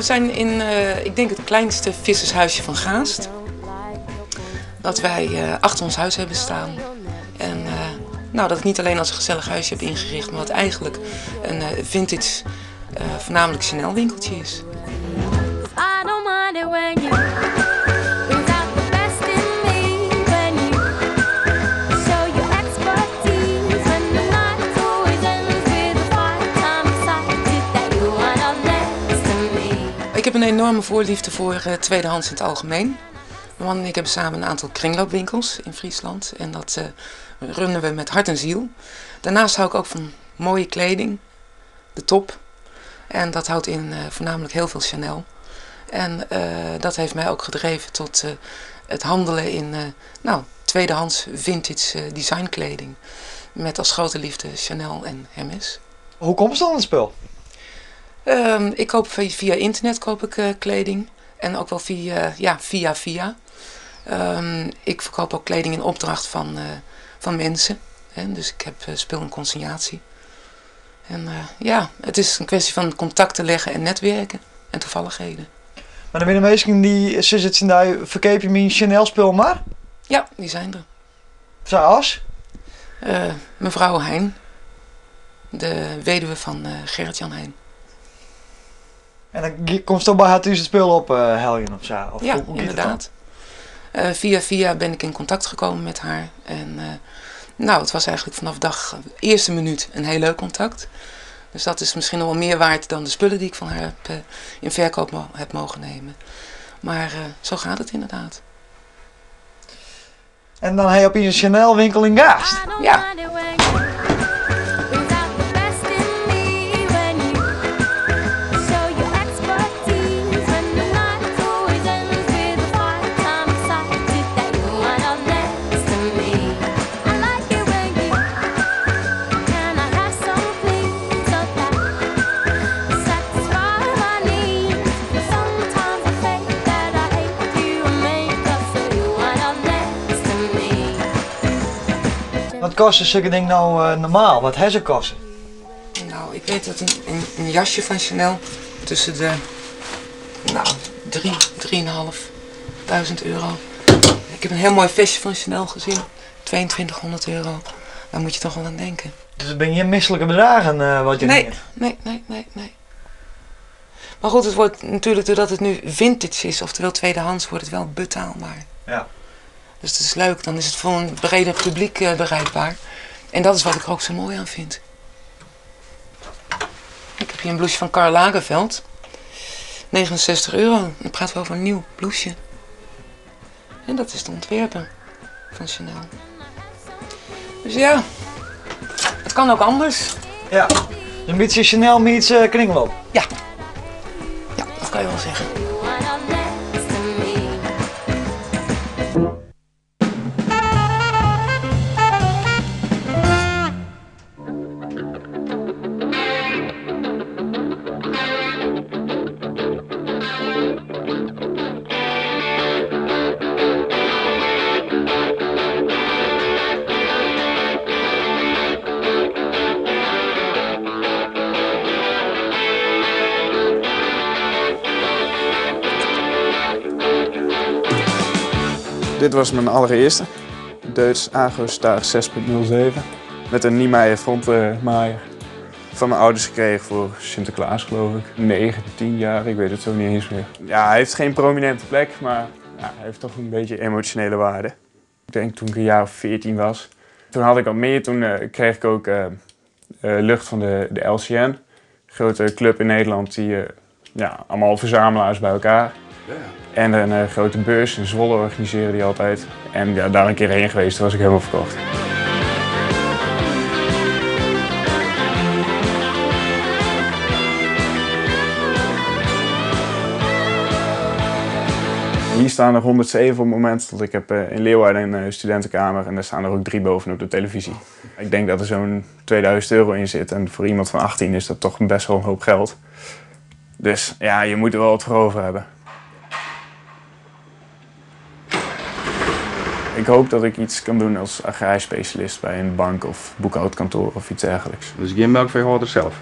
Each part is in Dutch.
We zijn in, ik denk, het kleinste vissershuisje van Gaast. Dat wij achter ons huis hebben staan. En dat ik niet alleen als een gezellig huisje heb ingericht, maar wat eigenlijk een vintage, voornamelijk Chanel winkeltje is. Ik heb een enorme voorliefde voor tweedehands in het algemeen. Mijn man en ik hebben samen een aantal kringloopwinkels in Friesland en dat runnen we met hart en ziel. Daarnaast hou ik ook van mooie kleding, de top. En dat houdt in voornamelijk heel veel Chanel. En dat heeft mij ook gedreven tot het handelen in tweedehands vintage designkleding. Met als grote liefde Chanel en Hermès. Hoe komt ze dan het spul? Ik koop via internet kleding en ook wel via. Ik verkoop ook kleding in opdracht van mensen. Dus ik heb spul en consignatie. En het is een kwestie van contacten leggen en netwerken en toevalligheden. Maar de mensen die zitten daar, verkeep je mijn Chanel spul maar? Ja, die zijn er. Zoals? Mevrouw Heijn, de weduwe van Gerrit-Jan Heijn. En dan komt toch bij haar thuis het spul op helgen of zo? Of ja, hoe inderdaad. Via ben ik in contact gekomen met haar. En het was eigenlijk vanaf eerste minuut een heel leuk contact. Dus dat is misschien nog wel meer waard dan de spullen die ik van haar heb, in verkoop heb mogen nemen. Maar zo gaat het inderdaad. En dan heb je een Chanel winkel in Gaast? Ja. Wat kosten zulke dingen nou normaal? Wat hebben ze kosten? Nou, ik weet dat een jasje van Chanel tussen de 3.500 euro. Ik heb een heel mooi vestje van Chanel gezien, 2200 euro. Daar moet je toch wel aan denken. Dus het ben je misselijke bedragen wat je neemt? Nee. Maar goed, het wordt natuurlijk, doordat het nu vintage is, oftewel tweedehands, wordt het wel betaalbaar. Ja. Dus het is leuk, dan is het voor een breder publiek bereikbaar. En dat is wat ik er ook zo mooi aan vind. Ik heb hier een blouseje van Karl Lagerfeld. 69 euro. Dan praten we over een nieuw blouseje. En dat is de ontwerper van Chanel. Dus ja, het kan ook anders. Ja, een beetje Chanel meets kringloop. Ja, dat kan je wel zeggen. Dit was mijn allereerste. Deutz Agro Star 6.07 met een Niemeyer frontmaaier. Van mijn ouders gekregen voor Sinterklaas, geloof ik. 9, 10 jaar, ik weet het zo niet eens meer. Ja, hij heeft geen prominente plek, maar hij heeft toch een beetje emotionele waarde. Ik denk toen ik een jaar of 14 was. Toen had ik wat meer, toen kreeg ik ook lucht van de LCN. Een grote club in Nederland, die allemaal verzamelaars bij elkaar. Ja. En een grote beurs in Zwolle organiseren die altijd. En ja, daar een keer heen geweest, toen was ik helemaal verkocht. Hier staan er 107 op het moment dat ik heb in Leeuwarden een studentenkamer en daar staan er ook 3 bovenop de televisie. Ik denk dat er zo'n 2000 euro in zit en voor iemand van 18 is dat toch best wel een hoop geld. Dus ja, je moet er wel wat voor over hebben. Ik hoop dat ik iets kan doen als agrarspecialist bij een bank of boekhoudkantoor of iets dergelijks. Dus geen melkveehouder zelf?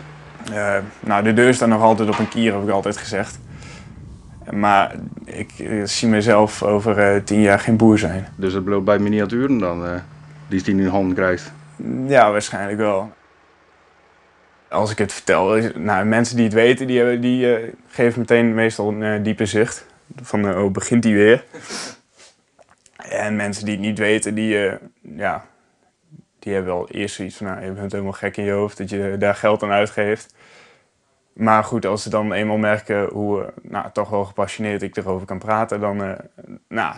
Nou, de deur staat nog altijd op een kier, heb ik altijd gezegd. Maar ik zie mezelf over 10 jaar geen boer zijn. Dus dat bloot bij miniaturen dan, die je in je handen krijgt? Ja, waarschijnlijk wel. Als ik het vertel, nou, mensen die het weten, die geven meteen meestal een diepe zucht. Van, oh, begint die weer? En mensen die het niet weten, die hebben wel eerst zoiets van, nou, je bent helemaal gek in je hoofd dat je daar geld aan uitgeeft. Maar goed, als ze dan eenmaal merken hoe toch wel gepassioneerd ik erover kan praten, dan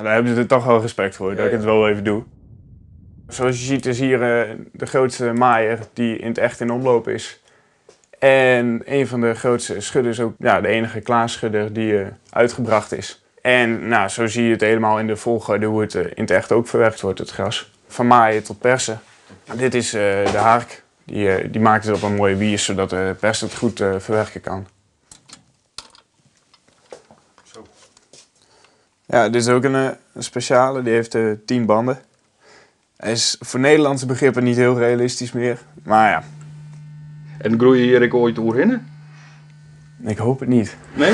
hebben ze er toch wel respect voor dat ik het wel even doe. Zoals je ziet is hier de grootste maaier die in het echt in omloop is. En een van de grootste schudders ook de enige klaarschudder die uitgebracht is. En zo zie je het helemaal in de volgorde hoe het in het echt ook verwerkt wordt, het gras. Van maaien tot persen. Dit is de hark. Die maakt het op een mooie wier, zodat de pers het goed verwerken kan. Zo. Ja, dit is ook een speciale. Die heeft 10 banden. Hij is voor Nederlandse begrippen niet heel realistisch meer, maar ja. En groei je hier ooit doorheen? Ik hoop het niet. Nee?